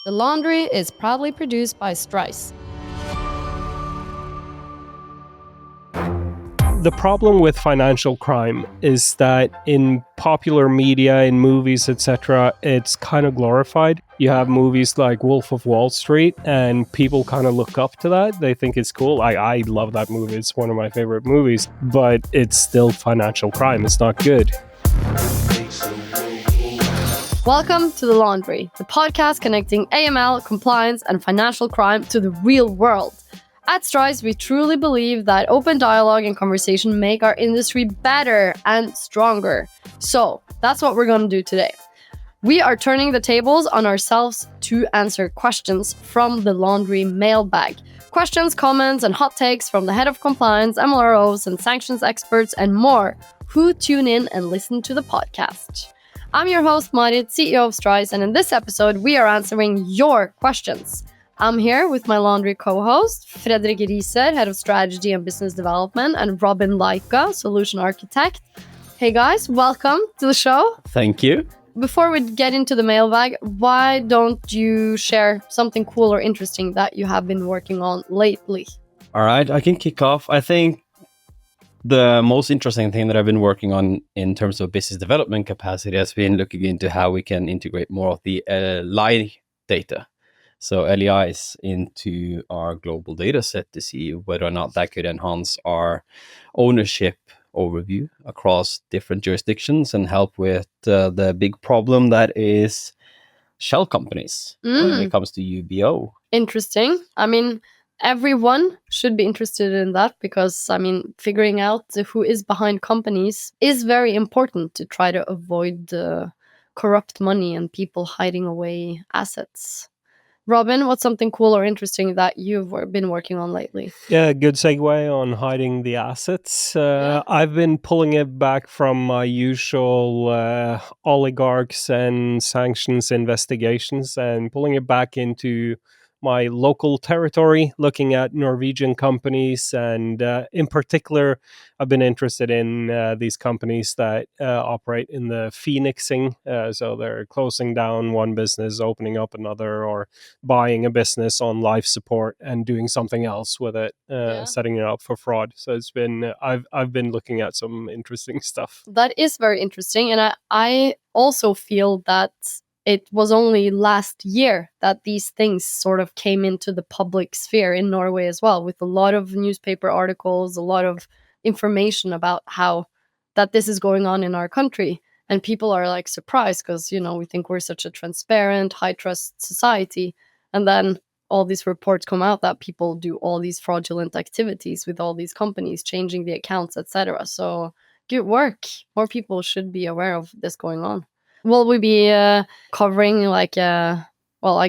The Laundry is proudly produced by Strise. The problem with financial crime is that in popular media, in movies, etc., it's kind of glorified. You have movies like Wolf of Wall Street, and people kind of look up to that. They think it's cool. I love that movie. It's one of my favorite movies, but it's still financial crime. It's not good. Welcome to The Laundry, the podcast connecting AML, compliance, and financial crime to the real world. At Strise, we truly believe that open dialogue and conversation make our industry better and stronger. So that's what we're going to do today. We are turning the tables on ourselves to answer questions from the Laundry mailbag. Questions, comments, and hot takes from the head of compliance, MLROs, and sanctions experts, and more who tune in and listen to the podcast. I'm your host, Marit, CEO of Strise, and in this episode, we are answering your questions. I'm here with my Laundry co-host, Fredrik Riiser, Head of Strategy and Business Development, and Robin Lycka, Solution Architect. Hey guys, welcome to the show. Thank you. Before we get into the mailbag, why don't you share something cool or interesting that you have been working on lately? All right, I can kick off. I think the most interesting thing that I've been working on in terms of business development capacity has been looking into how we can integrate more of the LI data. So LEIs into our global data set to see whether or not that could enhance our ownership overview across different jurisdictions and help with the big problem that is shell companies when it comes to UBO. Interesting. I mean, everyone should be interested in that because, figuring out who is behind companies is very important to try to avoid corrupt money and people hiding away assets. Robin, what's something cool or interesting that you've been working on lately? Yeah, good segue on hiding the assets. I've been pulling it back from my usual oligarchs and sanctions investigations and pulling it back into my local territory, looking at Norwegian companies. And in particular, I've been interested in these companies that operate in the phoenixing. So they're closing down one business, opening up another, or buying a business on life support and doing something else with it, setting it up for fraud. So it's been I've been looking at some interesting stuff. That is very interesting. And I also feel that it was only last year that these things sort of came into the public sphere in Norway as well, with a lot of newspaper articles, a lot of information about how that this is going on in our country. And people are like surprised because, we think we're such a transparent, high trust society. And then all these reports come out that people do all these fraudulent activities with all these companies, changing the accounts, etc. So good work. More people should be aware of this going on. Will we be covering I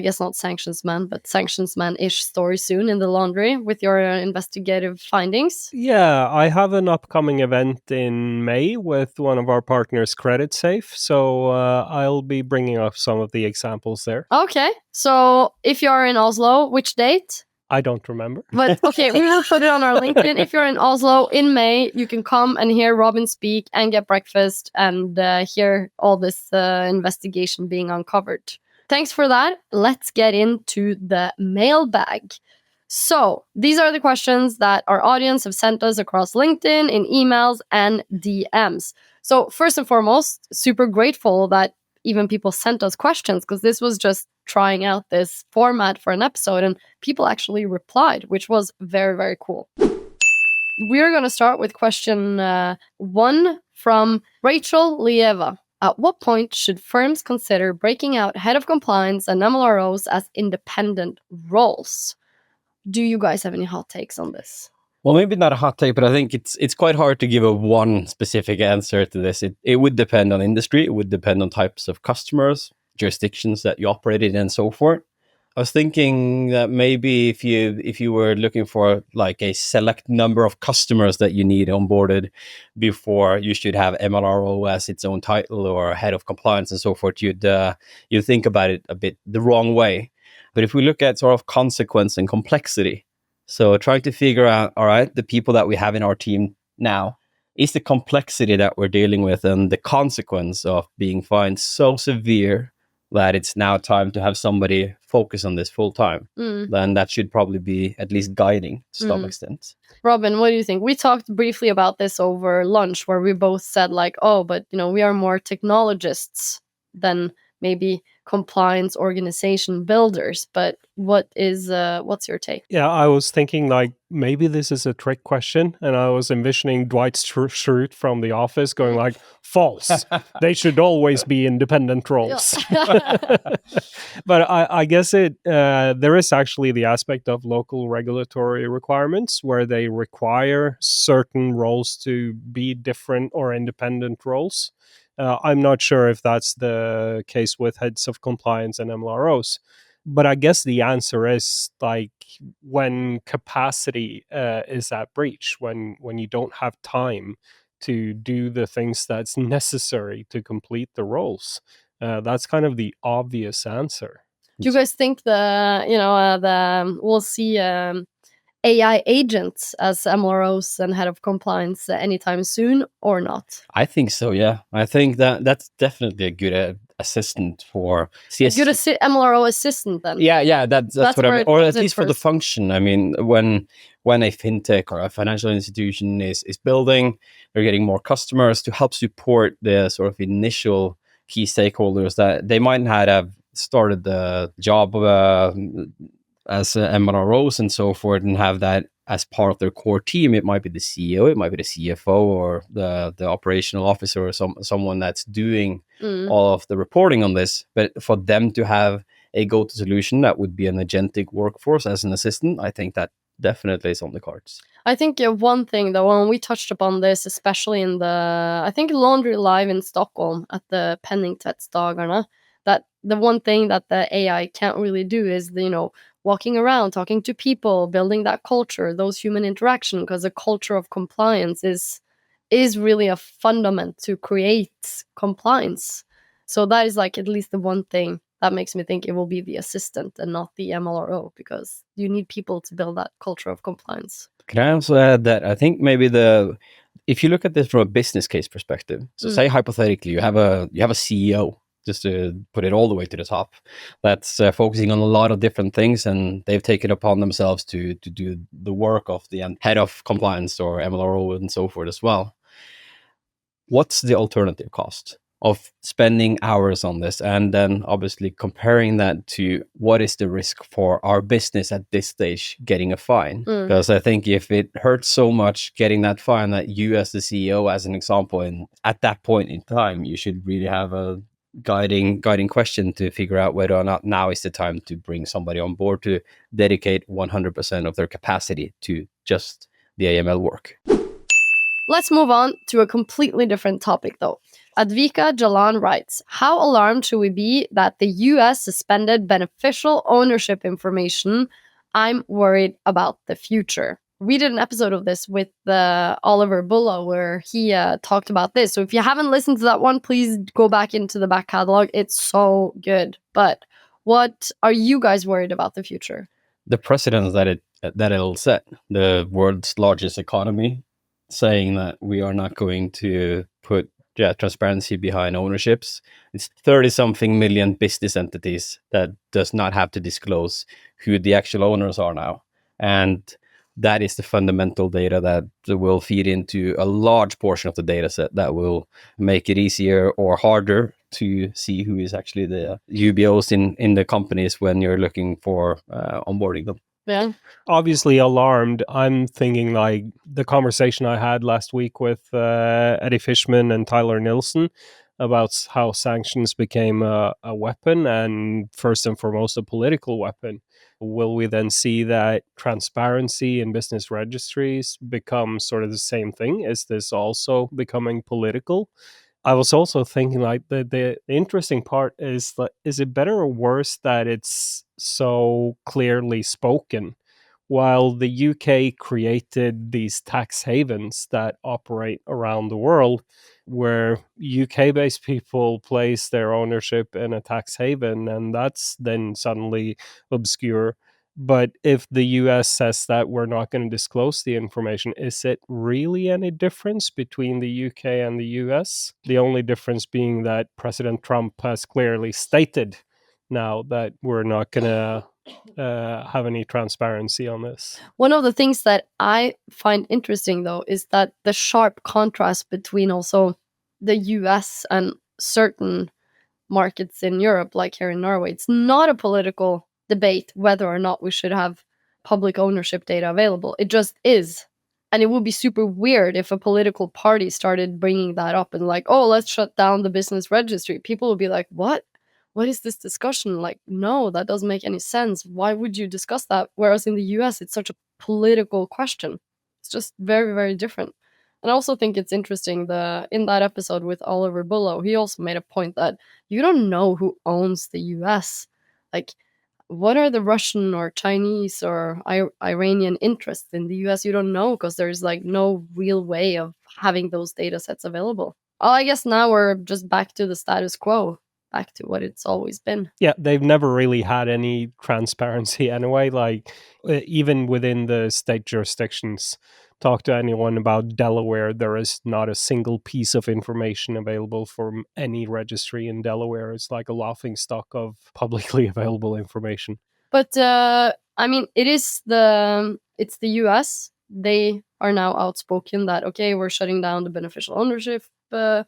guess not sanctions man, but sanctions man-ish story soon in the Laundry with your investigative findings? Yeah, I have an upcoming event in May with one of our partners, Credit Safe. So I'll be bringing up some of the examples there. Okay, so if you're in Oslo, which date? I don't remember. But okay, we will put it on our LinkedIn. If you're in Oslo in May, you can come and hear Robin speak and get breakfast and hear all this investigation being uncovered. Thanks for that. Let's get into the mailbag. So these are the questions that our audience have sent us across LinkedIn, in emails, and DMs. So first and foremost, super grateful that even people sent us questions because this was just trying out this format for an episode and people actually replied, which was very, very cool. We're going to start with question 1 from Rachel Lieva. At what point should firms consider breaking out head of compliance and MLROs as independent roles? Do you guys have any hot takes on this? Well, maybe not a hot take, but I think it's quite hard to give a one specific answer to this. It would depend on industry. It would depend on types of customers, jurisdictions that you operate in, and so forth. I was thinking that maybe if you were looking for like a select number of customers that you need onboarded before you should have MLRO as its own title or head of compliance and so forth, you'd think about it a bit the wrong way. But if we look at sort of consequence and complexity, so trying to figure out, all right, the people that we have in our team now, is the complexity that we're dealing with and the consequence of being fined so severe that it's now time to have somebody focus on this full time, then that should probably be at least guiding to some extent. Robin, what do you think? We talked briefly about this over lunch, where we both said like, oh, but we are more technologists than maybe compliance organization builders. But what's your take? Yeah, I was thinking like maybe this is a trick question, and I was envisioning Dwight Schrute from The Office going like, false. They should always be independent roles. But I guess there is actually the aspect of local regulatory requirements where they require certain roles to be different or independent roles. I'm not sure if that's the case with heads of compliance and MLROs. But I guess the answer is like when capacity is at breach, when you don't have time to do the things that's necessary to complete the roles. That's kind of the obvious answer. Do you guys think we'll see AI agents as MLROs and head of compliance anytime soon or not? I think so, yeah. I think that's definitely a good assistant for CS. Good MLRO assistant then. Yeah, that's what I mean. Or at least for the first. function. I mean, when a fintech or a financial institution is building, they're getting more customers to help support the sort of initial key stakeholders that they might not have started the job as MLROs and so forth, and have that as part of their core team. It might be the CEO, it might be the CFO, or the operational officer, or someone that's doing all of the reporting on this. But for them to have a go-to solution that would be an agentic workforce as an assistant, I think that definitely is on the cards. I think one thing though, when we touched upon this, especially in I think Laundry Live in Stockholm at the Penningtvättsdagarna, that the one thing that the AI can't really do is walking around, talking to people, building that culture, those human interaction, because a culture of compliance is really a fundament to create compliance. So that is like at least the one thing that makes me think it will be the assistant and not the MLRO, because you need people to build that culture of compliance. Can I also add that I think maybe if you look at this from a business case perspective, so say hypothetically you have a CEO, just to put it all the way to the top, that's focusing on a lot of different things, and they've taken upon themselves to do the work of the head of compliance or MLRO and so forth as well. What's the alternative cost of spending hours on this, and then obviously comparing that to what is the risk for our business at this stage getting a fine? Because I think if it hurts so much getting that fine, that you as the CEO, as an example, and at that point in time, you should really have a guiding question to figure out whether or not now is the time to bring somebody on board to dedicate 100% of their capacity to just the AML work. Let's move on to a completely different topic though. Advika Jalan writes, how alarmed should we be that the US suspended beneficial ownership information? I'm worried about the future. We did an episode of this with Oliver Bulla where he talked about this. So if you haven't listened to that one, please go back into the back catalog. It's so good. But what are you guys worried about the future? The precedents that it'll set, the world's largest economy, saying that we are not going to put transparency behind ownerships. It's 30-something million business entities that does not have to disclose who the actual owners are now. And that is the fundamental data that will feed into a large portion of the data set that will make it easier or harder to see who is actually the UBOs in the companies when you're looking for onboarding them. Yeah. Obviously alarmed. I'm thinking like the conversation I had last week with Eddie Fishman and Tyler Nilsson about how sanctions became a weapon, and first and foremost a political weapon. Will we then see that transparency in business registries become sort of the same thing? Is this also becoming political? I was also thinking like the interesting part is that, is it better or worse that it's so clearly spoken? While the UK created these tax havens that operate around the world, where UK-based people place their ownership in a tax haven, and that's then suddenly obscure. But if the US says that we're not going to disclose the information, is it really any difference between the UK and the US? The only difference being that President Trump has clearly stated now that we're not going to have any transparency on this. One of the things that I find interesting, though, is that the sharp contrast between also the US and certain markets in Europe, like here in Norway. It's not a political debate whether or not we should have public ownership data available. It just is. And it would be super weird if a political party started bringing that up and like, oh, let's shut down the business registry. People would be like, what? What is this discussion? Like, no, that doesn't make any sense. Why would you discuss that? Whereas in the US, it's such a political question. It's just very, very different. And I also think it's interesting in that episode with Oliver Bullough, he also made a point that you don't know who owns the US. Like, what are the Russian or Chinese or Iranian interests in the US? You don't know because there's like no real way of having those data sets available. Well, I guess now we're just back to the status quo, back to what it's always been. Yeah, they've never really had any transparency anyway. Like, even within the state jurisdictions, talk to anyone about Delaware, there is not a single piece of information available from any registry in Delaware. It's like a laughing stock of publicly available information. But I mean, it's the US. They are now outspoken that, okay, we're shutting down the beneficial ownership, the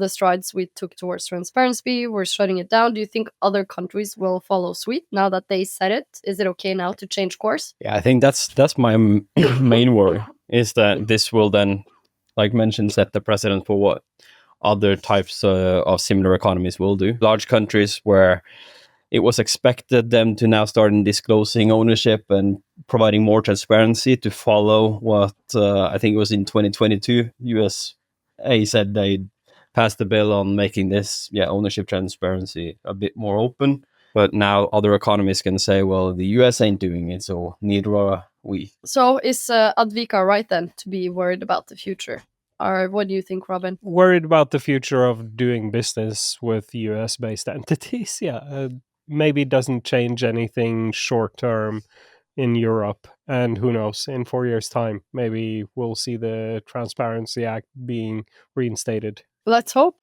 strides we took towards transparency, we're shutting it down. Do you think other countries will follow suit now that they said it? Is it okay now to change course? Yeah, I think that's my main worry, is that this will then, like mentioned, set the precedent for what other types of similar economies will do. Large countries where it was expected them to now start disclosing ownership and providing more transparency to follow what I think it was in 2022, USA said they passed the bill on making this ownership transparency a bit more open. But now other economies can say, well, the US ain't doing it, so neither are we. So is Advika right then to be worried about the future? Or what do you think, Robin? Worried about the future of doing business with US-based entities? Yeah, maybe it doesn't change anything short-term in Europe. And who knows, in 4 years' time, maybe we'll see the Transparency Act being reinstated. Let's hope.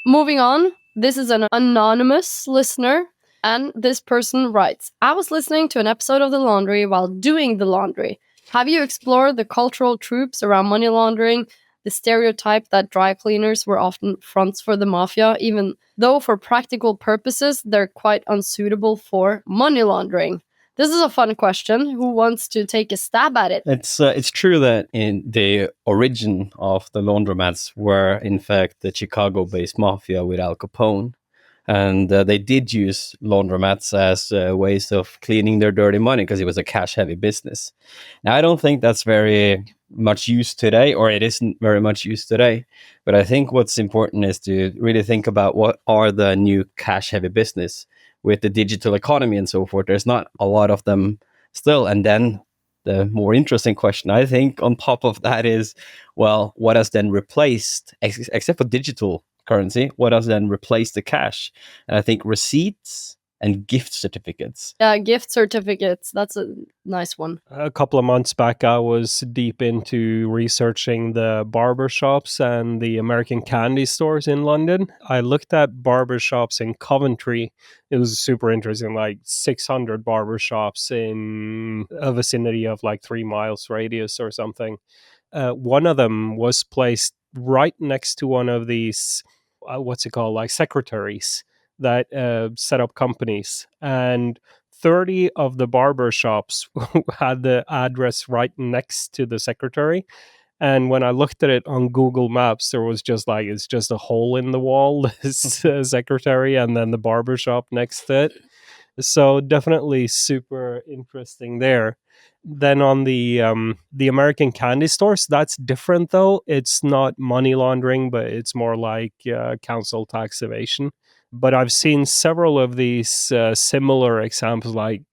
Moving on, this is an anonymous listener, and this person writes, I was listening to an episode of The Laundry while doing the laundry. Have you explored the cultural tropes around money laundering, the stereotype that dry cleaners were often fronts for the mafia, even though for practical purposes they're quite unsuitable for money laundering? This is a fun question. Who wants to take a stab at it? It's true that in the origin of the laundromats were, in fact, the Chicago-based mafia with Al Capone. And they did use laundromats as ways of cleaning their dirty money because it was a cash-heavy business. Now, I don't think that's very much used today, or it isn't very much used today. But I think what's important is to really think about what are the new cash-heavy business with the digital economy and so forth. There's not a lot of them still. And then the more interesting question, I think, on top of that is, well, what has then replaced, except for digital currency, what has then replaced the cash? And I think receipts and gift certificates. Yeah, gift certificates. That's a nice one. A couple of months back, I was deep into researching the barbershops and the American candy stores in London. I looked at barbershops in Coventry. It was super interesting, like 600 barbershops in a vicinity of like 3 miles radius or something. One of them was placed right next to one of these, like secretaries that set up companies, and 30 of the barber shops had the address right next to the secretary. And when I looked at it on Google Maps, there was just like, it's just a hole in the wall, this secretary, and then the barber shop next to it. So definitely super interesting there. Then on the American candy stores, that's different though. It's not money laundering, but it's more like council tax evasion. But I've seen several of these similar examples, like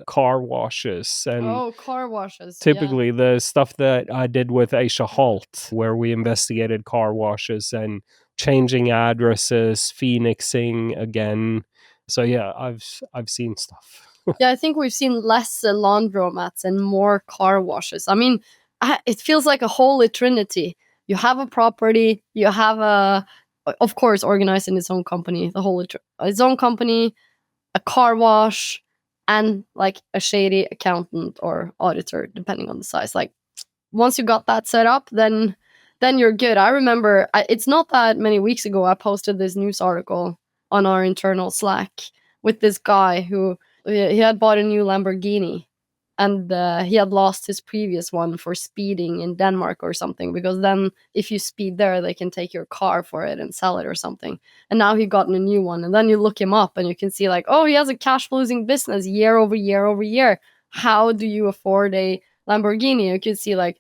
car washes. And car washes. typically the stuff that I did with Aisha Halt, where we investigated car washes and changing addresses, phoenixing again. So yeah, I've seen stuff. Yeah, I think we've seen less laundromats and more car washes. I mean, it feels like a holy trinity. You have a property, you have of course, organized in its own company, its own company, a car wash, and like a shady accountant or auditor, depending on the size. Like once you got that set up, then you're good. I remember it's not that many weeks ago I posted this news article on our internal Slack with this guy who he had bought a new Lamborghini, and he had lost his previous one for speeding in Denmark or something, because then if you speed there, they can take your car for it and sell it or something. And now he gotten a new one, and then you look him up and you can see like, oh, he has a cash losing business year over year over year. How do you afford a Lamborghini? You can see like,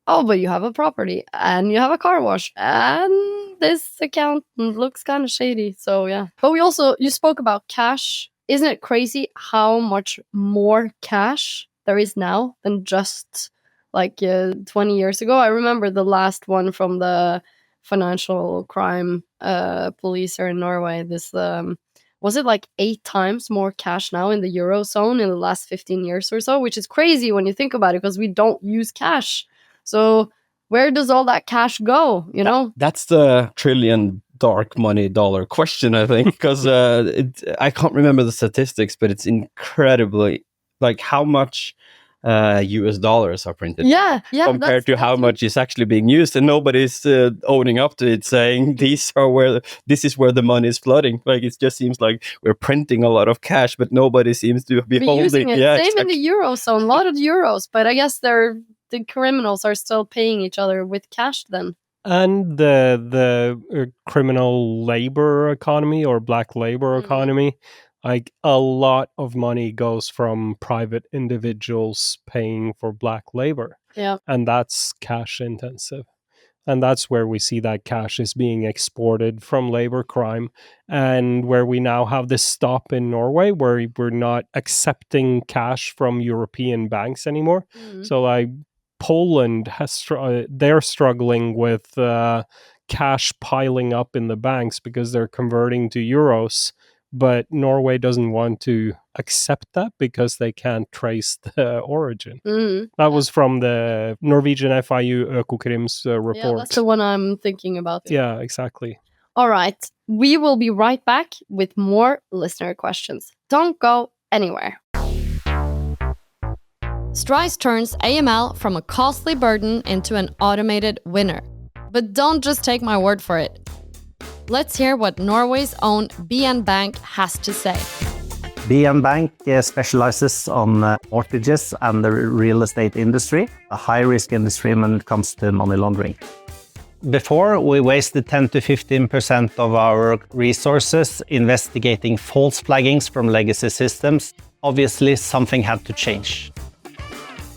oh, but you have a property and you have a car wash and this accountant looks kind of shady. So yeah. But you spoke about cash. Isn't it crazy how much more cash there is now than just like 20 years ago? I remember the last one from the financial crime police here in Norway. This was it like 8 times more cash now in the Eurozone in the last 15 years or so, which is crazy when you think about it, because we don't use cash. So where does all that cash go, you know? That's the trillion dark money dollar question, I think, because I can't remember the statistics, but it's incredibly, like, how much US dollars are printed compared to how much is actually being used, and nobody's owning up to it, saying this is where the money is flooding. Like, it just seems like we're printing a lot of cash, but nobody seems to be holding using it. Yeah, Same exactly. in the Eurozone, a lot of euros, but I guess the criminals are still paying each other with cash then. And the criminal labor economy or black labor economy, like a lot of money goes from private individuals paying for black labor. Yeah. And that's cash intensive. And that's where we see that cash is being exported from labor crime, and where we now have this stop in Norway where we're not accepting cash from European banks anymore. So like Poland they're struggling with cash piling up in the banks because they're converting to euros, but Norway doesn't want to accept that because they can't trace the origin. That was from the Norwegian FIU Økokrim's report. Yeah, that's the one I'm thinking about. Yeah, exactly. All right, we will be right back with more listener questions. Don't go anywhere. Strise turns AML from a costly burden into an automated winner. But don't just take my word for it. Let's hear what Norway's own BN Bank has to say. BN Bank specializes on mortgages and the real estate industry, a high-risk industry when it comes to money laundering. Before, we wasted 10 to 15% of our resources investigating false flaggings from legacy systems. Obviously, something had to change.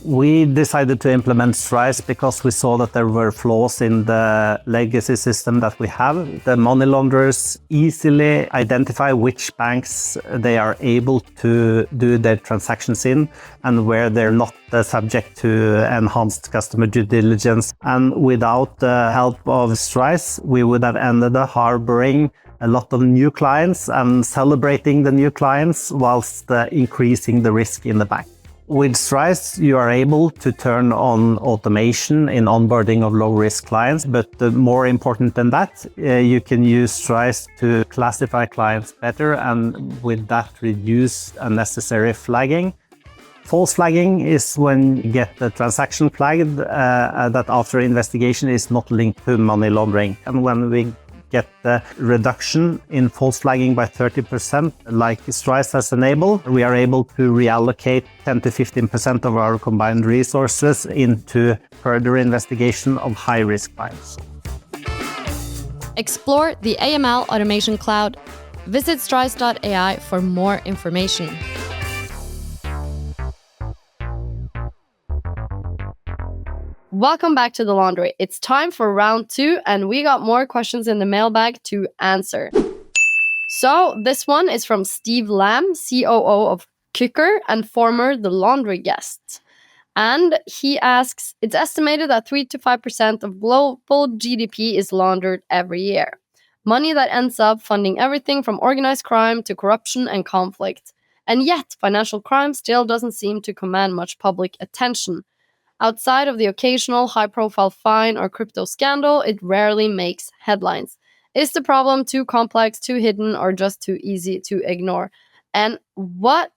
We decided to implement Strise because we saw that there were flaws in the legacy system that we have. The money launderers easily identify which banks they are able to do their transactions in and where they're not subject to enhanced customer due diligence. And without the help of Strise, we would have ended up harboring a lot of new clients and celebrating the new clients whilst increasing the risk in the bank. With Strise, you are able to turn on automation in onboarding of low-risk clients, but more important than that, you can use Strise to classify clients better and with that reduce unnecessary flagging. False flagging is when you get the transaction flagged that after investigation is not linked to money laundering. And when we get the reduction in false flagging by 30%, like Strise has enabled, we are able to reallocate 10 to 15% of our combined resources into further investigation of high-risk clients. Explore the AML Automation Cloud. Visit strise.ai for more information. Welcome back to The Laundry. It's time for round 2, and we got more questions in the mailbag to answer. So this one is from Steve Lamb, COO of Kicker and former The Laundry guest. And he asks, it's estimated that 3 to 5% of global GDP is laundered every year. Money that ends up funding everything from organized crime to corruption and conflict. And yet, financial crime still doesn't seem to command much public attention. Outside of the occasional high-profile fine or crypto scandal, it rarely makes headlines. Is the problem too complex, too hidden, or just too easy to ignore? And what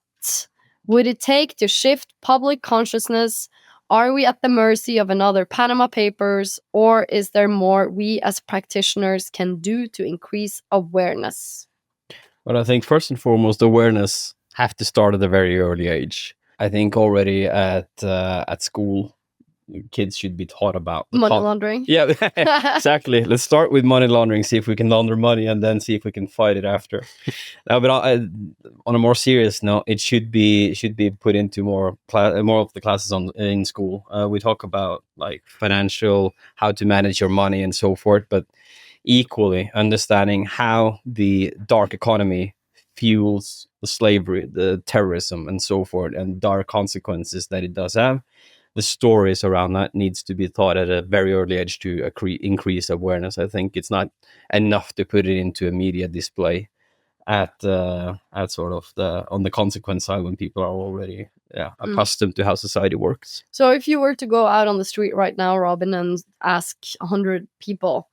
would it take to shift public consciousness? Are we at the mercy of another Panama Papers, or is there more we as practitioners can do to increase awareness? But I think first and foremost, awareness have to start at a very early age. I think already at school, kids should be taught about Money laundering. Yeah, exactly. Let's start with money laundering, see if we can launder money, and then see if we can fight it after. But on a more serious note, it should be put into more of the classes in school. We talk about like financial, how to manage your money and so forth, but equally understanding how the dark economy fuels the slavery, the terrorism, and so forth, and dark consequences that it does have. The stories around that needs to be taught at a very early age to increase awareness. I think it's not enough to put it into a media display at sort of on the consequence side when people are already accustomed to how society works. So if you were to go out on the street right now, Robin, and ask 100 people,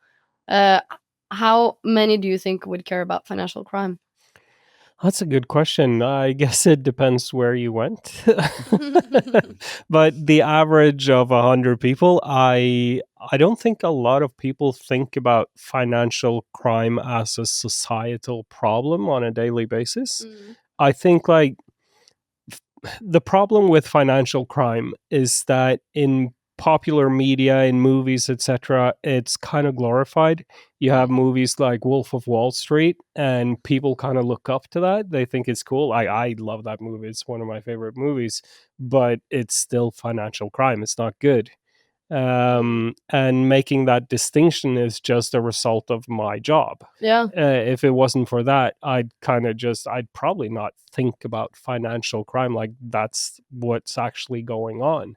how many do you think would care about financial crime? That's a good question. I guess it depends where you went. But the average of 100 people, I don't think a lot of people think about financial crime as a societal problem on a daily basis. I think like the problem with financial crime is that in popular media, in movies, etc., it's kind of glorified. You have movies like Wolf of Wall Street, and people kind of look up to that. They think it's cool. I love that movie. It's one of my favorite movies, but it's still financial crime. It's not good. And making that distinction is just a result of my job. Yeah. If it wasn't for that, I'd probably not think about financial crime like that's what's actually going on.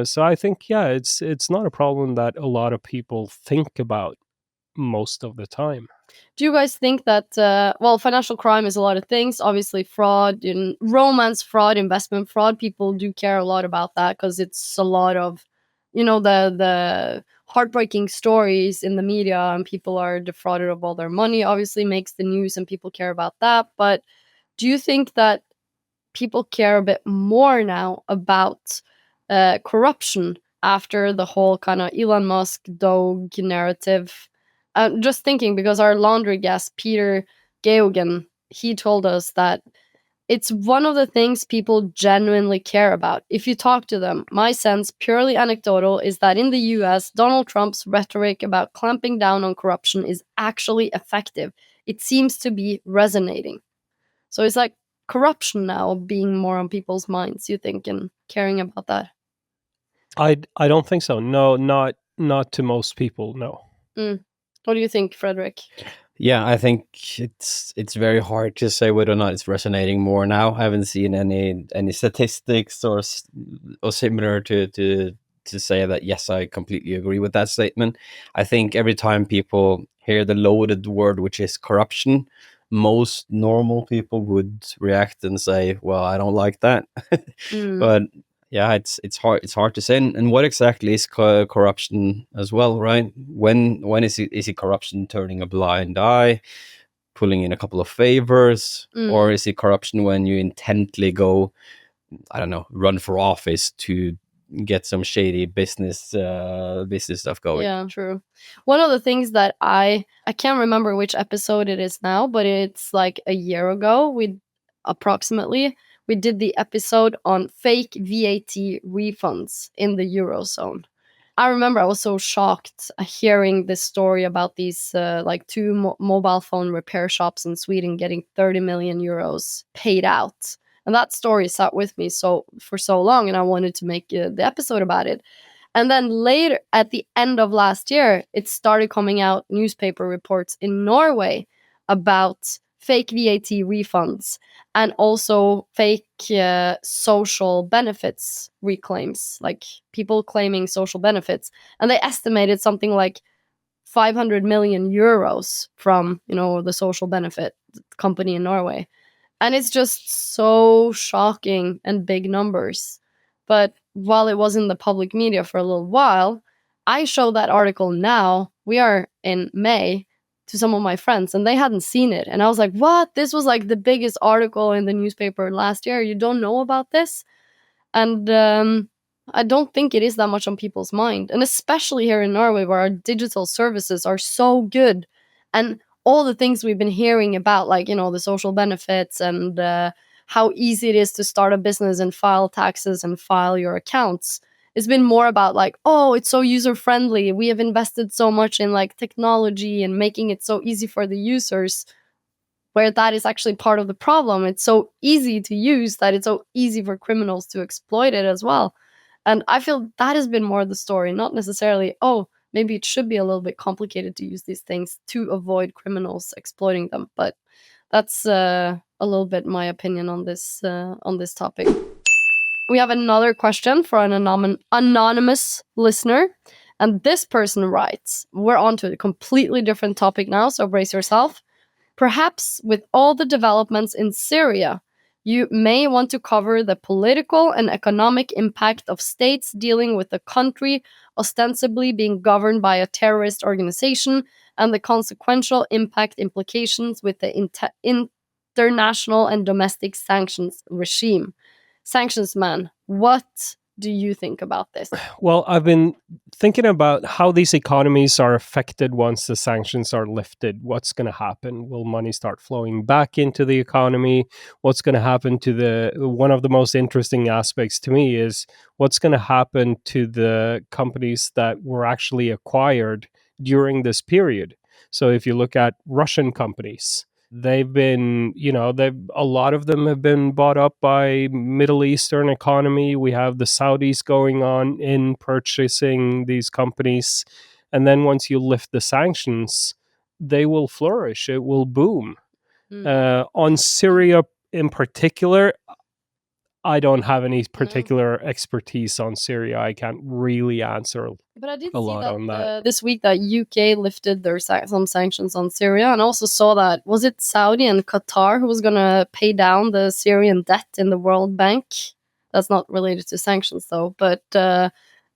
So I think, yeah, it's not a problem that a lot of people think about most of the time. Do you guys think that, financial crime is a lot of things, obviously fraud, romance fraud, investment fraud, people do care a lot about that because it's a lot of, the heartbreaking stories in the media and people are defrauded of all their money, obviously makes the news and people care about that. But do you think that people care a bit more now about corruption after the whole kind of Elon Musk Doge narrative? Just thinking, because our laundry guest, Peter Geoghegan, he told us that it's one of the things people genuinely care about. If you talk to them, my sense, purely anecdotal, is that in the US, Donald Trump's rhetoric about clamping down on corruption is actually effective. It seems to be resonating. So it's like corruption now being more on people's minds, you think, and caring about that? I don't think so. No, not to most people, no. What do you think, Fredrik? Yeah, I think it's very hard to say whether or not it's resonating more now. I haven't seen any statistics or similar to say that, yes, I completely agree with that statement. I think every time people hear the loaded word, which is corruption, most normal people would react and say, well, I don't like that. But yeah, it's hard to say. And what exactly is corruption as well, right? When is it corruption turning a blind eye, pulling in a couple of favors, or is it corruption when you intently go, I don't know, run for office to get some shady business stuff going? Yeah, true. One of the things that I can't remember which episode it is now, but it's like a year ago, we did the episode on fake VAT refunds in the Eurozone. I remember I was so shocked hearing this story about these two mobile phone repair shops in Sweden getting 30 million euros paid out. And that story sat with me for so long, and I wanted to make the episode about it. And then later, at the end of last year, it started coming out newspaper reports in Norway about fake VAT refunds and also fake social benefits reclaims, like people claiming social benefits. And they estimated something like 500 million euros from, the social benefit company in Norway. And it's just so shocking and big numbers. But while it was in the public media for a little while, I show that article now, we are in May, to some of my friends, and they hadn't seen it. And I was like, what? This was like the biggest article in the newspaper last year. You don't know about this? And I don't think it is that much on people's mind. And especially here in Norway, where our digital services are so good. And all the things we've been hearing about, like, the social benefits and how easy it is to start a business and file taxes and file your accounts. It's been more about like, oh, it's so user-friendly. We have invested so much in like technology and making it so easy for the users, where that is actually part of the problem. It's so easy to use that it's so easy for criminals to exploit it as well. And I feel that has been more the story, not necessarily, oh, maybe it should be a little bit complicated to use these things to avoid criminals exploiting them. But that's a little bit my opinion on this topic. We have another question for an anonymous listener. And this person writes, we're on to a completely different topic now, so brace yourself. Perhaps with all the developments in Syria, you may want to cover the political and economic impact of states dealing with the country ostensibly being governed by a terrorist organization and the consequential implications with the international and domestic sanctions regime. Sanctions man, what do you think about this? Well, I've been thinking about how these economies are affected once the sanctions are lifted. What's going to happen? Will money start flowing back into the economy? What's going to happen to one of the most interesting aspects to me is what's going to happen to the companies that were actually acquired during this period. So if you look at Russian companies, they've been, a lot of them have been bought up by Middle Eastern economy. We have the Saudis going on in purchasing these companies. And then once you lift the sanctions, they will flourish. It will boom. On Syria in particular, I don't have any particular expertise on Syria. I can't really answer but I did a see lot on that. This week that UK lifted their some sanctions on Syria, and also saw that, was it Saudi and Qatar who was going to pay down the Syrian debt in the World Bank? That's not related to sanctions though, but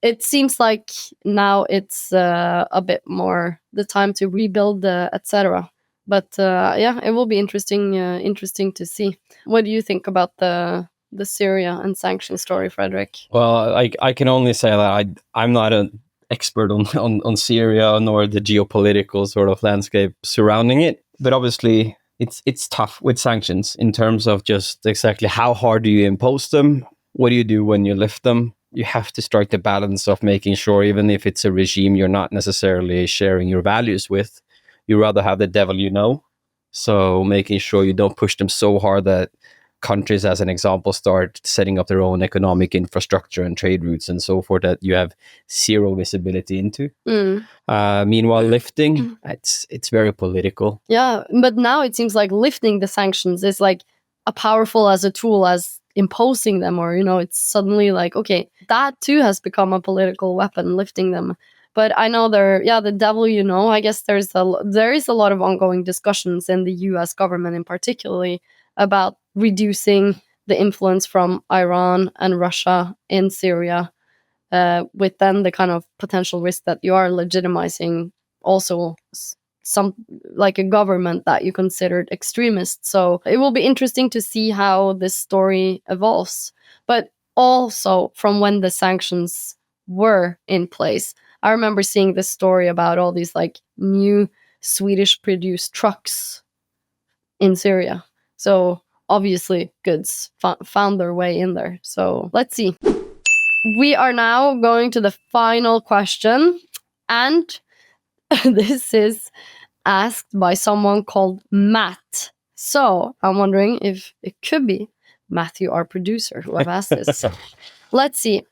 it seems like now it's a bit more the time to rebuild, etc. But it will be interesting to see. What do you think about the Syria and sanction story, Fredrik? Well, I can only say that I'm not an expert on Syria nor the geopolitical sort of landscape surrounding it. But obviously, it's tough with sanctions in terms of just exactly how hard do you impose them? What do you do when you lift them? You have to strike the balance of making sure, even if it's a regime you're not necessarily sharing your values with, you rather have the devil you know. So making sure you don't push them so hard that countries, as an example, start setting up their own economic infrastructure and trade routes and so forth that you have zero visibility into. Meanwhile, lifting, it's very political. Yeah, but now it seems like lifting the sanctions is like as powerful as a tool as imposing them, or it's suddenly like, okay, that too has become a political weapon, lifting them. But I know the devil I guess there is a lot of ongoing discussions in the US government in particularly about reducing the influence from Iran and Russia in Syria, with then the kind of potential risk that you are legitimizing also some, like a government that you considered extremist. So it will be interesting to see how this story evolves. But also from when the sanctions were in place, I remember seeing this story about all these like new Swedish produced trucks in Syria. So obviously goods found their way in there. So let's see. We are now going to the final question, and this is asked by someone called Matt. So I'm wondering if it could be Matthew, our producer, who have asked this. Let's see.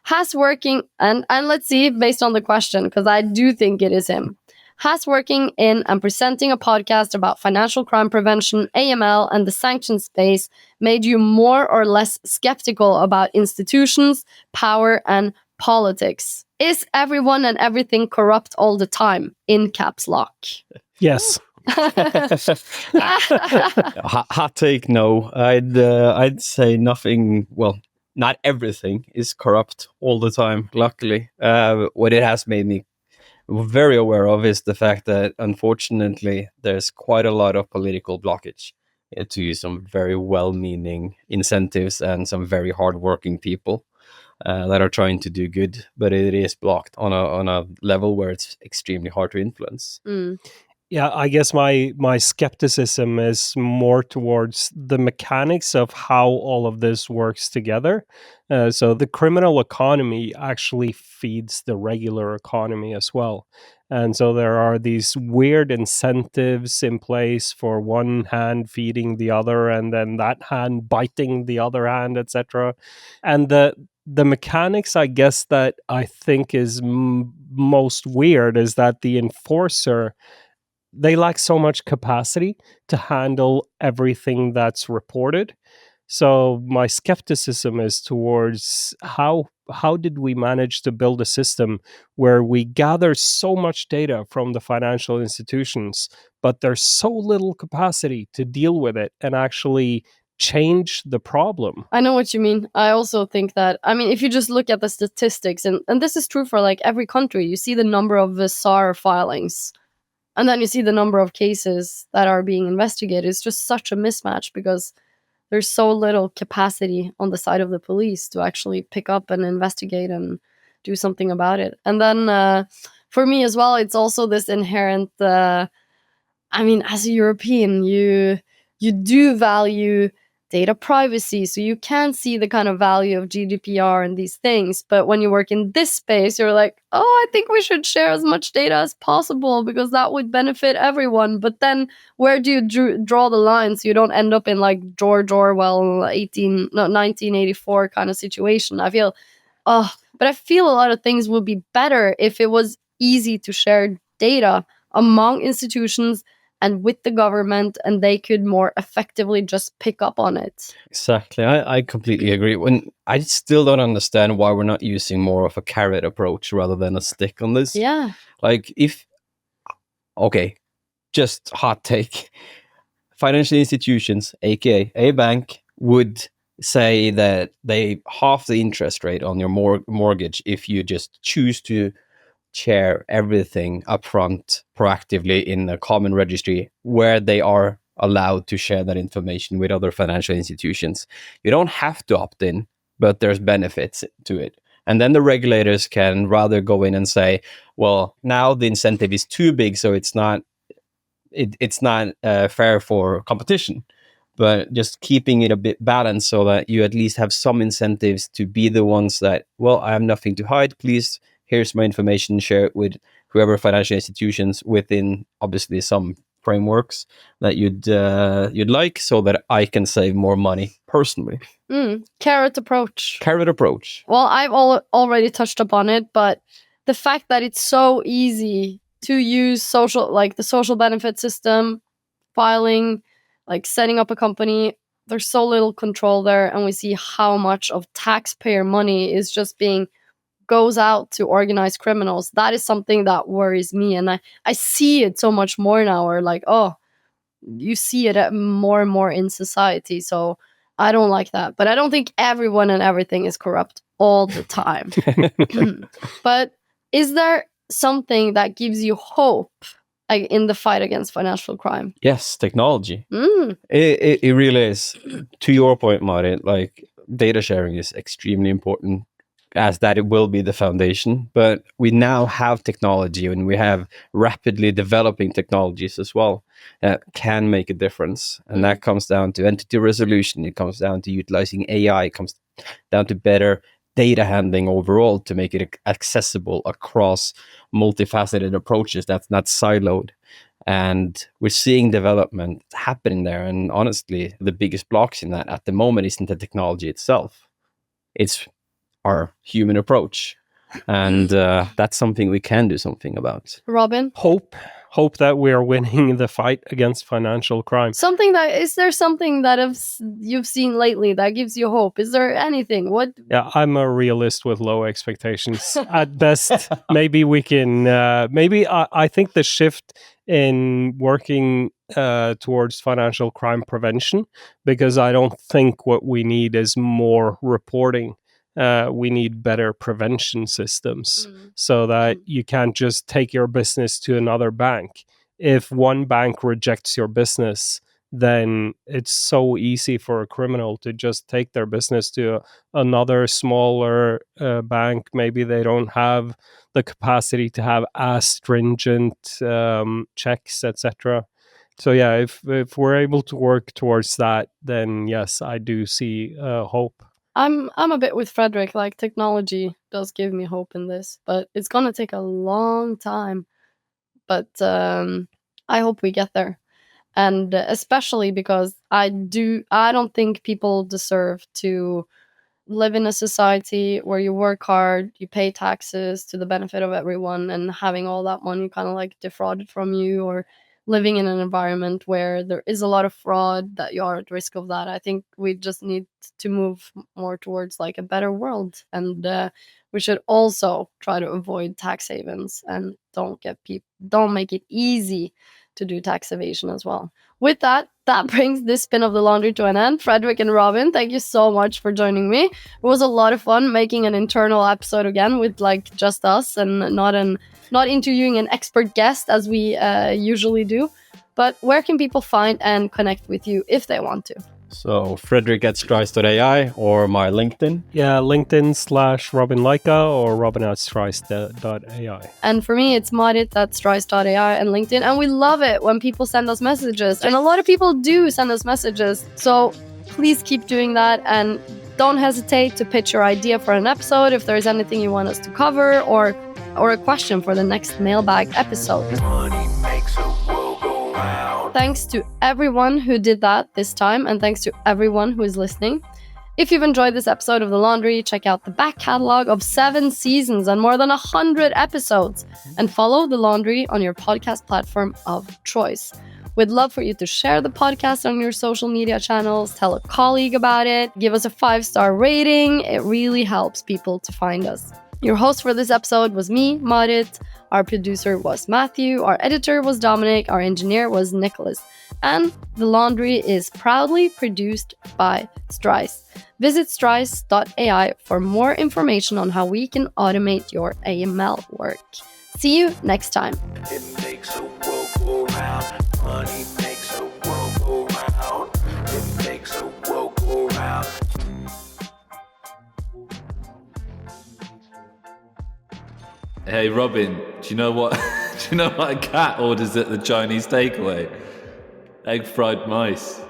Has working, and let's see based on the question, because I do think it is him. Has working in and presenting a podcast about financial crime prevention, AML, and the sanctions space made you more or less skeptical about institutions, power, and politics? Is everyone and everything corrupt all the time? In caps lock. Yes. Hot take, no. I'd say nothing. Well, not everything is corrupt all the time. Luckily, what it has made me very aware of is the fact that unfortunately there's quite a lot of political blockage to some very well-meaning incentives and some very hard-working people that are trying to do good, but it is blocked on a level where it's extremely hard to influence. Yeah, I guess my skepticism is more towards the mechanics of how all of this works together. So the criminal economy actually feeds the regular economy as well. And so there are these weird incentives in place for one hand feeding the other and then that hand biting the other hand, etc. And the mechanics, I guess, that I think is most weird is that the enforcer, they lack so much capacity to handle everything that's reported. So my skepticism is towards how did we manage to build a system where we gather so much data from the financial institutions, but there's so little capacity to deal with it and actually change the problem. I know what you mean. I also think that, I mean, if you just look at the statistics, and this is true for like every country, you see the number of SAR filings. And then you see the number of cases that are being investigated. It's just such a mismatch because there's so little capacity on the side of the police to actually pick up and investigate and do something about it. And then for me as well, it's also this inherent, I mean, as a European, you do value data privacy, so you can see the kind of value of GDPR and these things. But when you work in this space, you're like, oh, I think we should share as much data as possible because that would benefit everyone. But then where do you draw the line so you don't end up in like George Orwell 1984 kind of situation? I feel a lot of things would be better if it was easy to share data among institutions and with the government, and they could more effectively just pick up on it. Exactly. I completely agree. When I still don't understand why we're not using more of a carrot approach rather than a stick on this. Yeah. Like just hot take. Financial institutions, aka a bank, would say that they half the interest rate on your mortgage if you just choose to share everything upfront proactively in a common registry where they are allowed to share that information with other financial institutions. You don't have to opt in, but there's benefits to it. And then the regulators can rather go in and say, well, now the incentive is too big, so it's not fair for competition. But just keeping it a bit balanced so that you at least have some incentives to be the ones that, well, I have nothing to hide, please. Here's my information, share it with whoever financial institutions within obviously some frameworks that you'd like, so that I can save more money personally. Carrot approach. Carrot approach. Well, I've already touched upon it, but the fact that it's so easy to use the social benefit system, filing, like setting up a company, there's so little control there, and we see how much of taxpayer money is just goes out to organized criminals. That is something that worries me, and I see it so much more now, or like, oh, you see it more and more in society, so I don't like that. But I don't think everyone and everything is corrupt all the time. But is there something that gives you hope in the fight against financial crime? Yes, technology. It really is. To your point, Marit, like data sharing is extremely important, as that it will be the foundation. But we now have technology, and we have rapidly developing technologies as well that can make a difference. And that comes down to entity resolution. It comes down to utilizing AI. It comes down to better data handling overall to make it accessible across multifaceted approaches that's not siloed. And we're seeing development happening there. And honestly, the biggest blocks in that at the moment isn't the technology itself. It's our human approach. And that's something we can do something about. Robin? Hope that we are winning the fight against financial crime. Is there something that you've seen lately that gives you hope? Is there anything? What? Yeah, I'm a realist with low expectations. At best, maybe we can. I think the shift in working towards financial crime prevention, because I don't think what we need is more reporting. We need better prevention systems so that you can't just take your business to another bank. If one bank rejects your business, then it's so easy for a criminal to just take their business to another smaller bank. Maybe they don't have the capacity to have as stringent checks, etc. So yeah, if we're able to work towards that, then yes, I do see hope. I'm a bit with Fredrik. Like, technology does give me hope in this, but it's gonna take a long time. But I hope we get there, and especially because I don't think people deserve to live in a society where you work hard, you pay taxes to the benefit of everyone, and having all that money kind of like defrauded from you, or living in an environment where there is a lot of fraud, that you are at risk of that. I think we just need to move more towards like a better world, and we should also try to avoid tax havens and don't make it easy to do tax evasion as well. With that brings this spin of the laundry to an end. Fredrik and Robin, thank you so much for joining me. It was a lot of fun making an internal episode again with like just us, and not interviewing an expert guest as we usually do. But where can people find and connect with you if they want to? So Fredrik at Strise.ai or my LinkedIn. Yeah, LinkedIn/Robin Lycka or Robin@Strise.ai. And for me, it's Marit at Strise.ai and LinkedIn. And we love it when people send us messages. And a lot of people do send us messages. So please keep doing that. And don't hesitate to pitch your idea for an episode if there's anything you want us to cover, or a question for the next mailbag episode. Money makes the world go round. Thanks to everyone who did that this time, and thanks to everyone who is listening. If you've enjoyed this episode of The Laundry, check out the back catalog of 7 seasons and more than 100 episodes, and follow The Laundry on your podcast platform of choice. We'd love for you to share the podcast on your social media channels, tell a colleague about it, give us a 5-star rating. It really helps people to find us. Your host for this episode was me, Marit. Our producer was Matthew. Our editor was Dominic. Our engineer was Nicholas. And The Laundry is proudly produced by Strise. Visit strise.ai for more information on how we can automate your AML work. See you next time. It makes the world go round. Money makes the world go round. It makes the world go round. Hey Robin, do you know what? Do you know what a cat orders at the Chinese takeaway? Egg fried mice.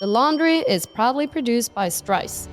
The Laundry is proudly produced by Strise.